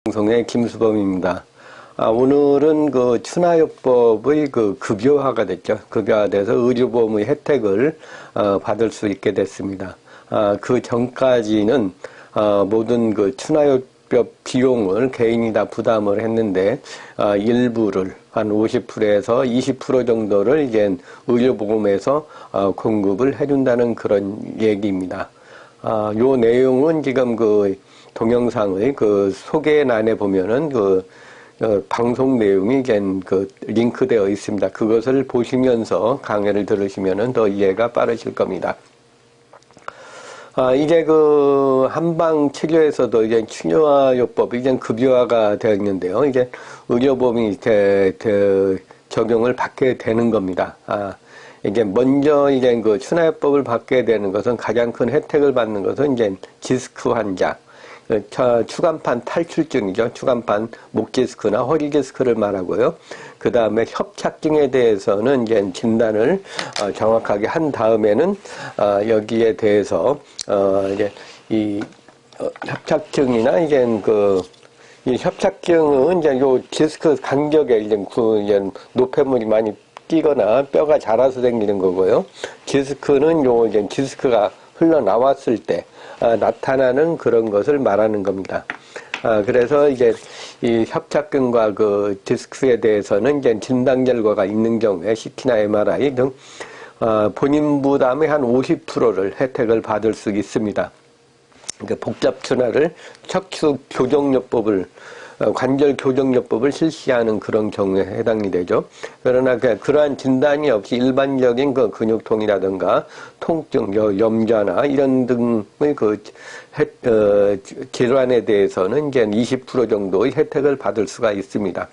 방송의 김수범입니다. 오늘은 그 추나요법의 그 급여화가 됐죠. 급여화돼서 의료보험의 혜택을 받을 수 있게 됐습니다. 그 전까지는 모든 그 추나요법 비용을 개인이 다 부담을 했는데 일부를 한 50%에서 20% 정도를 이제 의료보험에서 공급을 해준다는 그런 얘기입니다. 요 내용은 지금 그 동영상의 그 소개란에 보면은 방송 내용이 이제 링크되어 있습니다. 그것을 보시면서 강의를 들으시면은 더 이해가 빠르실 겁니다. 이제 그 한방 치료에서도 이제 추나요법이 이제 급여화가 되어 있는데요. 이제 의료보험이 적용을 받게 되는 겁니다. 이게 먼저 이제 그 추나요법을 받게 되는 것은 가장 큰 혜택을 받는 것은 이제 디스크 환자, 추간판 탈출증이죠. 추간판 목 디스크나 허리 디스크를 말하고요. 그 다음에 협착증에 대해서는 이제 진단을 정확하게 한 다음에는 여기에 대해서 이제 이 협착증이나 이제 이 협착증은 이제 요 디스크 간격에 이제 노폐물이 많이 끼거나 뼈가 자라서 생기는 거고요. 디스크는 이제 디스크가 흘러나왔을 때 나타나는 그런 것을 말하는 겁니다. 그래서 이제 이 협착증과 그 디스크에 대해서는 이제 진단 결과가 있는 경우에 CT나 MRI 등 본인 부담의 한 50%를 혜택을 받을 수 있습니다. 그러니까 복잡 추나를 척추 교정요법을 관절 교정요법을 실시하는 그런 경우에 해당이 되죠. 그러나 그러한 진단이 없이 일반적인 그 근육통이라든가 통증, 염좌나 이런 등의 질환에 대해서는 이제 20% 정도의 혜택을 받을 수가 있습니다.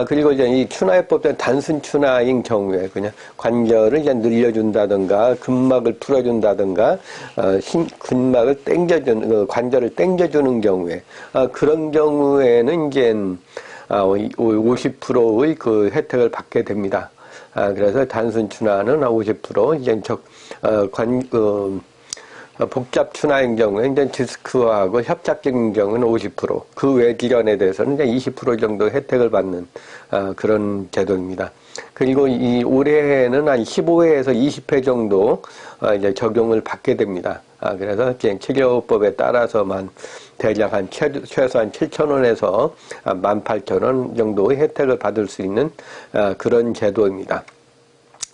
그리고 이제 이 추나요법은 단순 추나인 경우에 그냥 관절을 이제 늘려준다든가 근막을 풀어준다든가 근막을 관절을 당겨주는 경우에 그런 경우에는 이제 50%의 그 혜택을 받게 됩니다. 그래서 단순 추나는 50% 이제 복잡 추나인 경우에 이제 디스크하고 협착증인 경우는 50%, 그 외 질환에 대해서는 이제 20% 정도 혜택을 받는 그런 제도입니다. 그리고 이 올해에는 한 15회에서 20회 정도 이제 적용을 받게 됩니다. 그래서 치료법에 따라서만 대략 한 최소한 7,000원에서 18,000원 정도의 혜택을 받을 수 있는 그런 제도입니다.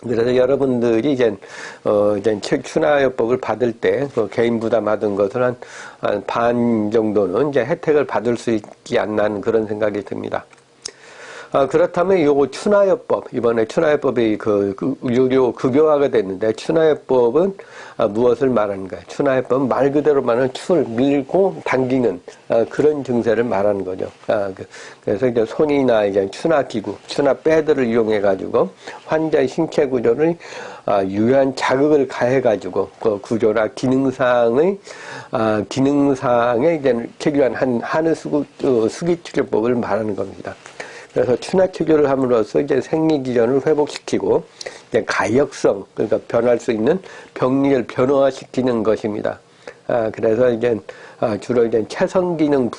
그래서 여러분들이 이제 추나요법을 받을 때 개인 부담하던 것을 한 반 정도는 이제 혜택을 받을 수 있지 않나 그런 생각이 듭니다. 그렇다면 요 추나요법, 이번에 추나요법이 유료 급여화가 됐는데, 추나요법은 무엇을 말하는가? 추나요법은 말 그대로 말하는 밀고 당기는 그런 증세를 말하는 거죠. 그래서 이제 손이나 이제 추나기구, 추나패드를 이용해가지고 환자의 신체 구조를 유효한 자극을 가해가지고 그 구조나 기능상에 이제 특유한 한의 수기 치료법을 말하는 겁니다. 그래서 추나 치료를 함으로써 이제 생리 기전을 회복시키고 이제 가역성, 그러니까 변할 수 있는 병리를 변화시키는 것입니다. 그래서 이제 주로 이제 체성 기능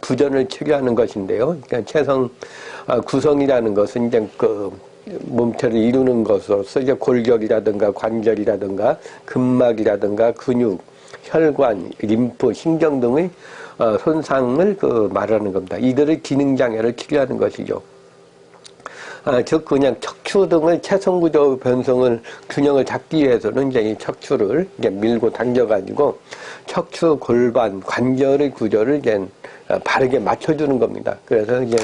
부전을 치료하는 것인데요. 그러니까 체성 구성이라는 것은 이제 몸체를 이루는 것으로서 이제 골격이라든가 관절이라든가 근막이라든가 근육, 혈관, 림프, 신경 등의 손상을 말하는 겁니다. 이들의 기능장애를 치료하는 것이죠. 즉 그냥 척추 등의 체성구조 변성을 균형을 잡기 위해서는 이제 이 척추를 이제 밀고 당겨가지고 척추 골반 관절의 구조를 이제 바르게 맞춰주는 겁니다. 그래서 이제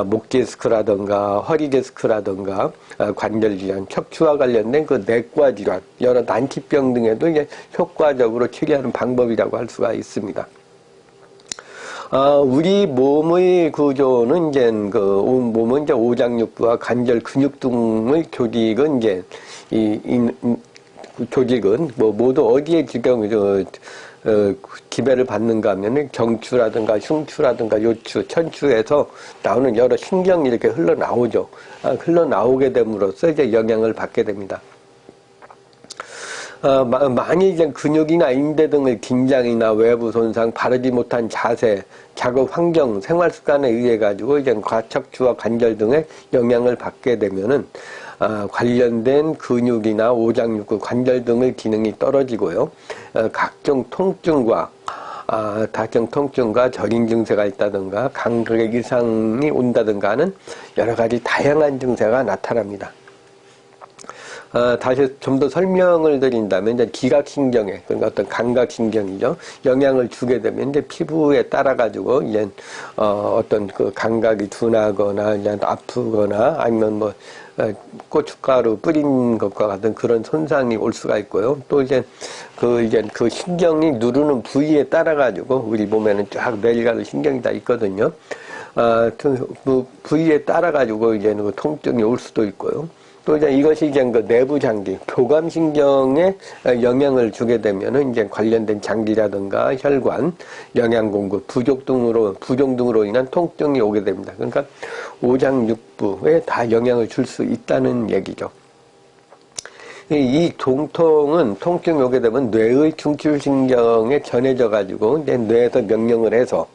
목 디스크라든가 허리 디스크라든가 관절 질환, 척추와 관련된 그 내과 질환, 여러 난치병 등에도 이제 효과적으로 치료하는 방법이라고 할 수가 있습니다. 우리 몸의 구조는 이제 몸은 이제 오장육부와 관절 근육 등의 조직은 이제 조직은 모두 어디에 지금 기배를 받는가 하면은 경추라든가 흉추라든가 요추, 천추에서 나오는 여러 신경이 이렇게 흘러나오죠. 흘러나오게 됨으로써 이제 영향을 받게 됩니다. 많이 이제 근육이나 인대 등의 긴장이나 외부 손상, 바르지 못한 자세, 작업 환경, 생활 습관에 의해 가지고 이제 과척추와 관절 등의 영향을 받게 되면은 관련된 근육이나 오장육부, 관절 등의 기능이 떨어지고요. 각종 통증과 다정 통증과 저린 증세가 있다든가 감각 이상이 온다든가 하는 여러 가지 다양한 증세가 나타납니다. 다시 좀 더 설명을 드린다면, 이제 기각신경에, 그러니까 어떤 감각신경이죠. 영향을 주게 되면, 이제 피부에 따라가지고, 이제, 어떤 그 감각이 둔하거나, 이제 아프거나, 아니면 뭐, 고춧가루 뿌린 것과 같은 그런 손상이 올 수가 있고요. 또 이제 그 신경이 누르는 부위에 따라가지고, 우리 몸에는 쫙 내리가는 신경이 다 있거든요. 그 부위에 따라가지고, 이제 그 통증이 올 수도 있고요. 또 이제 이것이 이제 그 내부 장기, 교감신경에 영향을 주게 되면은 이제 관련된 장기라든가 혈관, 영양 공급, 부족 등으로 인한 통증이 오게 됩니다. 그러니까 오장육부에 다 영향을 줄 수 있다는 얘기죠. 이 통증이 오게 되면 뇌의 중추신경에 전해져 가지고 이제 뇌에서 명령을 해서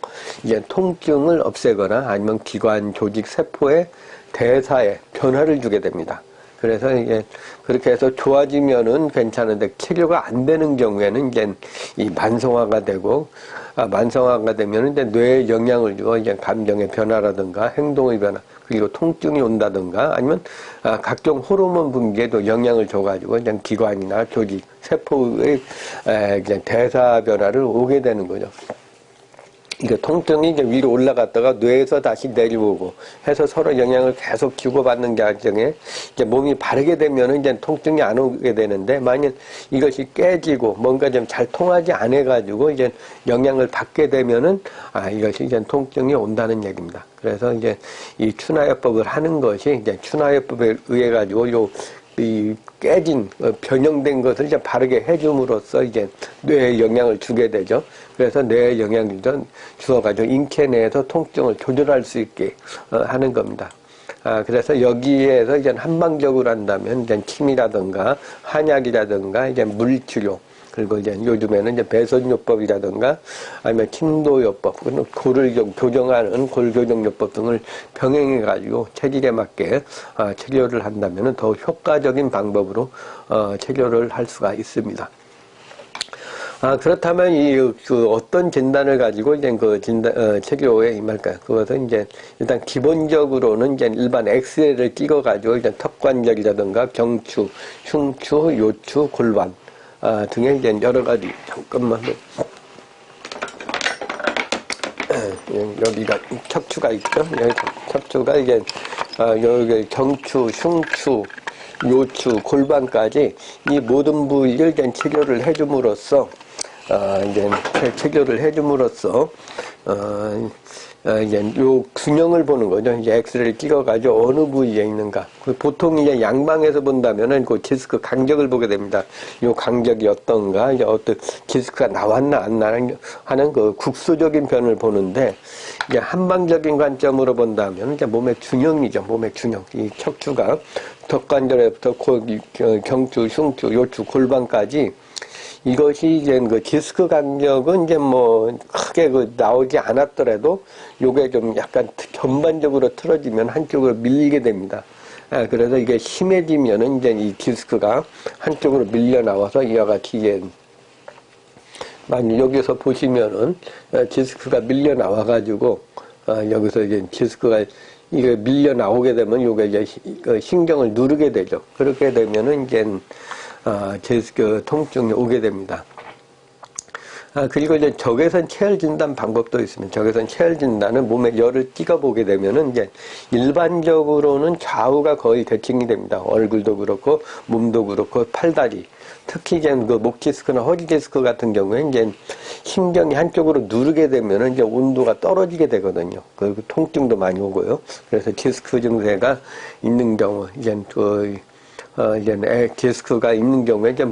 이제 통증을 없애거나 아니면 기관, 조직, 세포의 대사에 변화를 주게 됩니다. 그래서 이게 그렇게 해서 좋아지면은 괜찮은데 치료가 안 되는 경우에는 이제 이 만성화가 되고 만성화가 되면은 이제 뇌에 영향을 주고 이제 감정의 변화라든가 행동의 변화 그리고 통증이 온다든가 아니면 각종 호르몬 분비에도 영향을 줘가지고 이제 기관이나 조직, 세포의 이제 대사 변화를 오게 되는 거죠. 이게 통증이 이제 위로 올라갔다가 뇌에서 다시 내려오고 해서 서로 영향을 계속 주고받는 과정에 이제 몸이 바르게 되면은 이제 통증이 안 오게 되는데 만약 이것이 깨지고 뭔가 좀 잘 통하지 않아 가지고 이제 영향을 받게 되면은 이것이 이제 통증이 온다는 얘기입니다. 그래서 이제 이 추나요법을 하는 것이 이제 추나요법에 의해 가지고 이 깨진 변형된 것을 이제 바르게 해줌으로써 이제 뇌에 영향을 주게 되죠. 그래서 뇌에 영향을 주어가지고 인체 내에서 통증을 조절할 수 있게 하는 겁니다. 그래서 여기에서 이제 한방적으로 한다면 이제 침이라든가 한약이라든가 이제 물치료 그리고 이제 요즘에는 이제 배선요법이라든가 아니면 침도요법, 골을 교정하는 골교정요법 등을 병행해가지고 체질에 맞게 치료를 한다면은 더 효과적인 방법으로 치료를 할 수가 있습니다. 그렇다면 어떤 진단을 가지고 이제 치료에 임할까요? 그것은 이제 일단 기본적으로는 이제 일반 엑스레이를 찍어가지고 이제 턱관절이라든가 경추, 흉추, 요추, 골반 등의 이제 여러 가지 잠깐만 여기가 척추가 있죠. 여기 척추가 이제 여기 경추, 흉추, 요추, 골반까지 이 모든 부위를 이제 치료를 해줌으로써 이제 치료를 해줌으로써 이제 요 균형을 보는 거죠. 이제 엑스레이를 찍어가지고 어느 부위에 있는가. 보통 이제 양방에서 본다면은 그 디스크 강적을 보게 됩니다. 요 강적이 어떤가, 이제 어떤 디스크가 나왔나 안 나나 하는 그 국소적인 변을 보는데 이제 한방적인 관점으로 본다면 이제 몸의 균형이죠. 몸의 균형. 이 척추가 턱관절에부터 경추, 흉추, 요추, 골반까지 이것이 이제 그 디스크 간격은 이제 뭐 크게 나오지 않았더라도 요게 좀 약간 전반적으로 틀어지면 한쪽으로 밀리게 됩니다. 그래서 이게 심해지면은 이제 이 디스크가 한쪽으로 밀려 나와서 이와 같이 이제 만약 여기서 보시면은 디스크가 밀려 나와 가지고 여기서 이제 디스크가 이게 밀려 나오게 되면 요게 이제 신경을 누르게 되죠. 그렇게 되면은 이제 디스크 통증이 오게 됩니다. 그리고 이제 적외선 체열 진단 방법도 있습니다. 적외선 체열 진단은 몸에 열을 찍어보게 되면은 이제 일반적으로는 좌우가 거의 대칭이 됩니다. 얼굴도 그렇고 몸도 그렇고 팔다리. 특히 이제 그 목 디스크나 허리 디스크 같은 경우에 이제 신경이 한쪽으로 누르게 되면은 이제 온도가 떨어지게 되거든요. 그리고 통증도 많이 오고요. 그래서 디스크 증세가 있는 경우 이제 이제 디스크가 있는 경우에 이제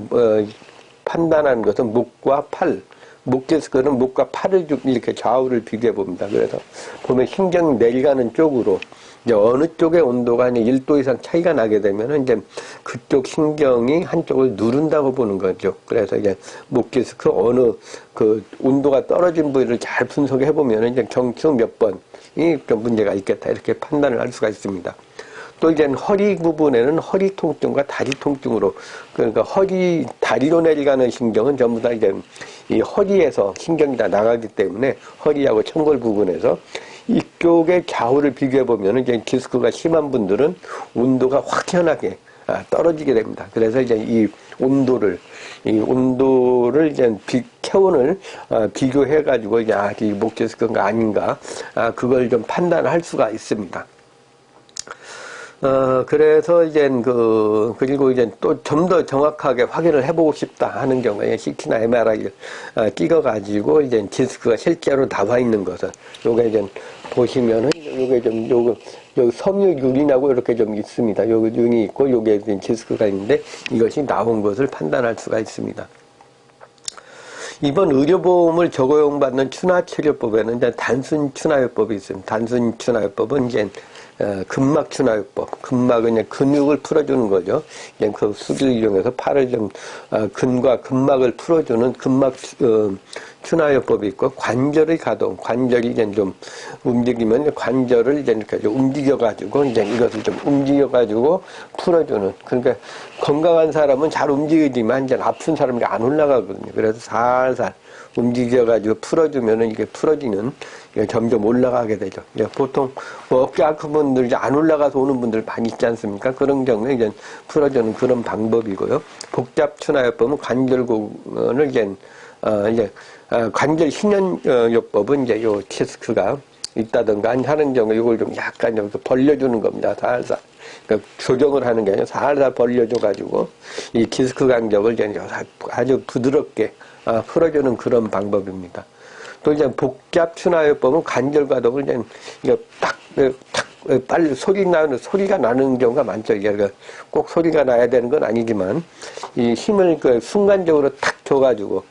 판단하는 것은 목과 팔, 목 디스크는 목과 팔을 좀 이렇게 좌우를 비교해 봅니다. 그래서 보면 신경이 내려가는 쪽으로 이제 어느 쪽의 온도가 1도 이상 차이가 나게 되면 이제 그쪽 신경이 한쪽을 누른다고 보는 거죠. 그래서 이제 목 디스크 어느 그 온도가 떨어진 부위를 잘 분석해 보면 이제 경추 몇 번이 좀 문제가 있겠다 이렇게 판단을 할 수가 있습니다. 또 이제 허리 부분에는 허리 통증과 다리 통증으로, 그러니까 허리, 다리로 내려가는 신경은 전부 다 이제 이 허리에서 신경이 다 나가기 때문에 허리하고 청골 부분에서 이쪽의 좌우를 비교해 보면 이제 디스크가 심한 분들은 온도가 확연하게 떨어지게 됩니다. 그래서 이제 이 온도를 이제 체온을 비교해 가지고 이제 이 목 디스크가 아닌가 그걸 좀 판단할 수가 있습니다. 그래서 이제 그리고 이제 또 좀 더 정확하게 확인을 해보고 싶다 하는 경우에 CT나 MRI를 찍어가지고 이제 디스크가 실제로 나와 있는 것을, 요게 이제 보시면은, 요게 좀, 섬유균이라고 이렇게 좀 있습니다. 요 윤이 있고, 요게 이제 디스크가 있는데, 이것이 나온 것을 판단할 수가 있습니다. 이번 의료보험을 적용받는 추나치료법에는 이제 단순 추나요법이 있습니다. 단순 추나요법은 이제 근막추나요법, 근막은 이제 근육을 풀어주는 거죠. 이제 그 수기를 이용해서 팔을 좀 근과 근막을 풀어주는 근막 추나요법이 있고, 관절의 가동, 관절이 이제 좀 움직이면 관절을 이제 이렇게 좀 움직여가지고 이제 이것을 좀 움직여가지고 풀어주는. 그러니까 건강한 사람은 잘 움직이지만 이제 아픈 사람이 안 올라가거든요. 그래서 살살 움직여가지고 풀어주면은 이게 풀어지는, 점점 올라가게 되죠. 보통 어깨 아픈 분들 이제 안 올라가서 오는 분들 많이 있지 않습니까? 그런 경우에 이제 풀어주는 그런 방법이고요. 복잡 추나요법은 관절근을 이제 관절 신연요법은 이제 요 디스크가 있다든가 하는 경우에 이걸 좀 약간 좀 벌려주는 겁니다. 살살. 그러니까 조정을 하는 게 아니라 살살 벌려줘가지고 이 디스크 간격을 이제 아주 부드럽게 풀어주는 그런 방법입니다. 또 이제 복잡 추나요법은 관절 가동을 이제 빨리 소리가 나는 경우가 많죠. 이게 꼭 소리가 나야 되는 건 아니지만 이 힘을 순간적으로 탁 줘가지고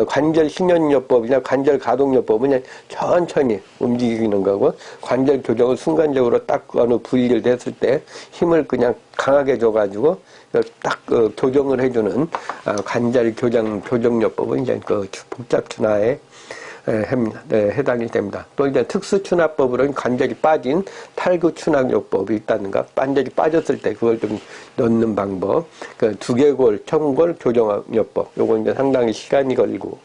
관절 신연요법이나 관절 가동요법은 그냥 천천히 움직이는 거고, 관절 교정을 순간적으로 딱 어느 부위를 댔을 때 힘을 그냥 강하게 줘가지고 딱 교정을 해주는 관절 교정요법은 이제 복잡 추나에 해당이 됩니다. 또 이제 특수 추나법으로는 관절이 빠진 탈구 추나요법이 있다든가, 관절이 빠졌을 때 그걸 좀 넣는 방법, 두개골, 청골 교정요법, 요거 이제 상당히 시간이 걸리고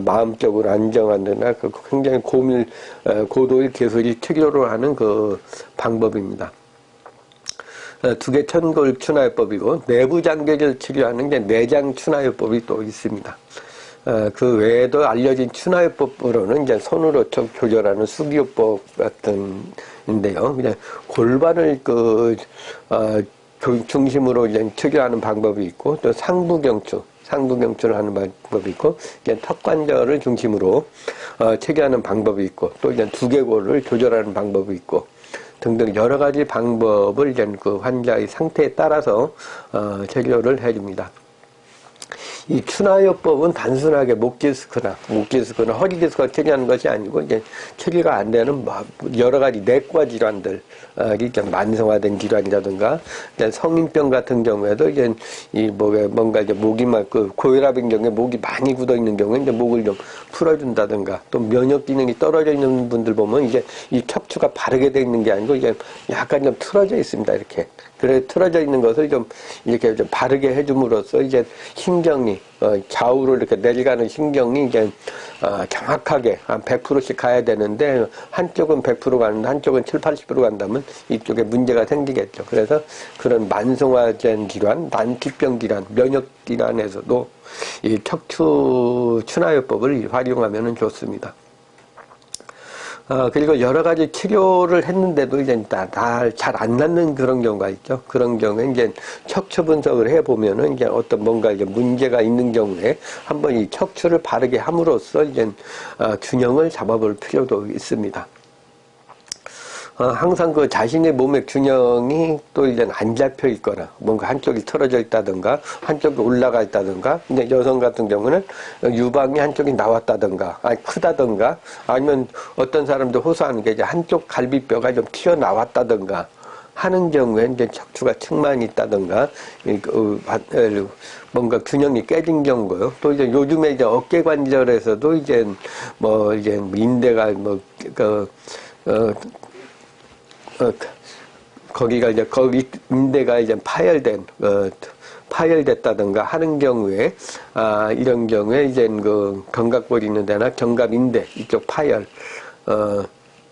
마음적으로 안정하느라 굉장히 고도의 기술이 필요로 하는 그 방법입니다. 두개 천골 추나요법이고, 내부 장기를 치료하는 게 내장 추나요법이 또 있습니다. 그 외에도 알려진 추나요법으로는 이제 손으로 조절하는 수기요법 같은인데요. 그냥 골반을 중심으로 이제 치료하는 방법이 있고, 또 상부경추를 하는 방법이 있고, 이제 턱관절을 중심으로 치료하는 방법이 있고, 또 이제 두개골을 조절하는 방법이 있고, 등등 여러 가지 방법을 이제 그 환자의 상태에 따라서 치료를 해줍니다. 이 추나요법은 단순하게 목 디스크나 허리 디스크가 처리하는 것이 아니고, 이제 처리가 안 되는 여러 가지 내과 질환들, 만성화된 질환이라든가, 성인병 같은 경우에도 이제 뭔가 이제 목이 고혈압인 경우에 목이 많이 굳어 있는 경우에 이제 목을 좀 풀어준다든가, 또 면역 기능이 떨어져 있는 분들 보면 이제 이 척추가 바르게 돼 있는 게 아니고 이제 약간 좀 틀어져 있습니다. 이렇게. 그래 틀어져 있는 것을 좀 이렇게 좀 바르게 해줌으로써 이제 신경이 좌우로 이렇게 내려가는 신경이 이제 정확하게 한 100%씩 가야 되는데, 한쪽은 100% 가는데 한쪽은 70~80% 간다면 이쪽에 문제가 생기겠죠. 그래서 그런 만성화된 질환, 난치병 질환, 면역 질환에서도 이 척추 추나요법을 활용하면 좋습니다. 그리고 여러 가지 치료를 했는데도 이제 잘 안 낫는 그런 경우가 있죠. 그런 경우에 이제 척추 분석을 해보면은 이제 어떤 뭔가 이제 문제가 있는 경우에 한번 이 척추를 바르게 함으로써 이제 균형을 잡아볼 필요도 있습니다. 항상 그 자신의 몸의 균형이 또 이제 안 잡혀 있거나 뭔가 한쪽이 틀어져 있다든가 한쪽이 올라가 있다든가, 근데 여성 같은 경우는 유방이 한쪽이 나왔다든가 아니 크다든가, 아니면 어떤 사람들 호소하는 게 이제 한쪽 갈비뼈가 좀 튀어나왔다든가 하는 경우에 이제 척추가 측만이 있다든가 뭔가 균형이 깨진 경우고요. 또 이제 요즘에 이제 어깨 관절에서도 이제 뭐 이제 인대가 거기가 이제 거기 인대가 이제 파열됐다든가 하는 경우에 이런 경우에 이제 그 견갑골 있는 데나 견갑인대 이쪽 파열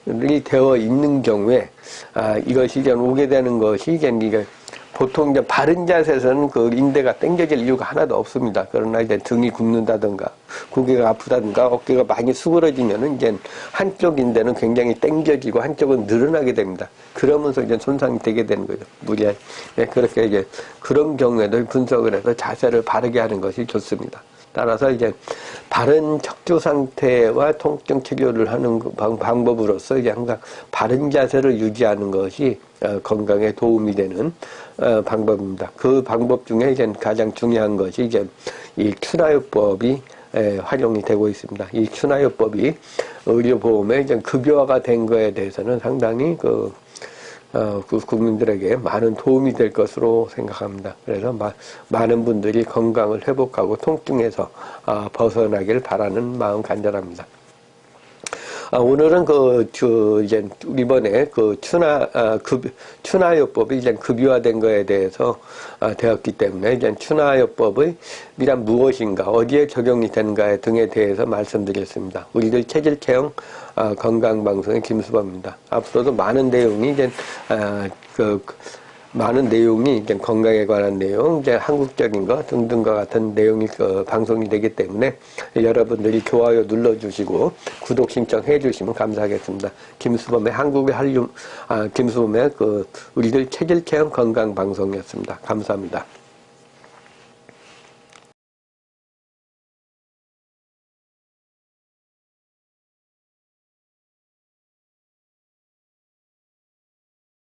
이 되어 있는 경우에 이것이 이제 오게 되는 것이 이제 보통 이제 바른 자세에서는 그 인대가 당겨질 이유가 하나도 없습니다. 그러나 이제 등이 굽는다든가 고개가 아프다든가 어깨가 많이 수그러지면은 이제 한쪽 인대는 굉장히 당겨지고 한쪽은 늘어나게 됩니다. 그러면서 이제 손상이 되게 되는 거죠. 무리하게. 그렇게 이제 그런 경우에도 분석을 해서 자세를 바르게 하는 것이 좋습니다. 따라서 이제 바른 척추 상태와 통증 치료를 하는 방법으로서 이제 항상 바른 자세를 유지하는 것이 건강에 도움이 되는 방법입니다. 그 방법 중에 이제 가장 중요한 것이 이제 이 추나요법이 활용이 되고 있습니다. 이 추나요법이 의료보험에 이제 급여화가 된 거에 대해서는 상당히 그 국민들에게 많은 도움이 될 것으로 생각합니다. 그래서 많은 분들이 건강을 회복하고 통증에서 벗어나길 바라는 마음 간절합니다. 오늘은 이제 이번에 추나요법이 이제 급유화된 거에 대해서 되었기 때문에 이제 추나요법이 이란 무엇인가, 어디에 적용이 되는가 등에 대해서 말씀드렸습니다. 우리들 체질체형 건강방송의 김수범입니다. 앞으로도 많은 내용이 이제 많은 내용이 이제 건강에 관한 내용, 이제 한국적인 거 등등과 같은 내용이 방송이 되기 때문에 여러분들이 좋아요 눌러주시고 구독 신청해 주시면 감사하겠습니다. 김수범의 김수범의 우리들 체질체험 건강 방송이었습니다. 감사합니다.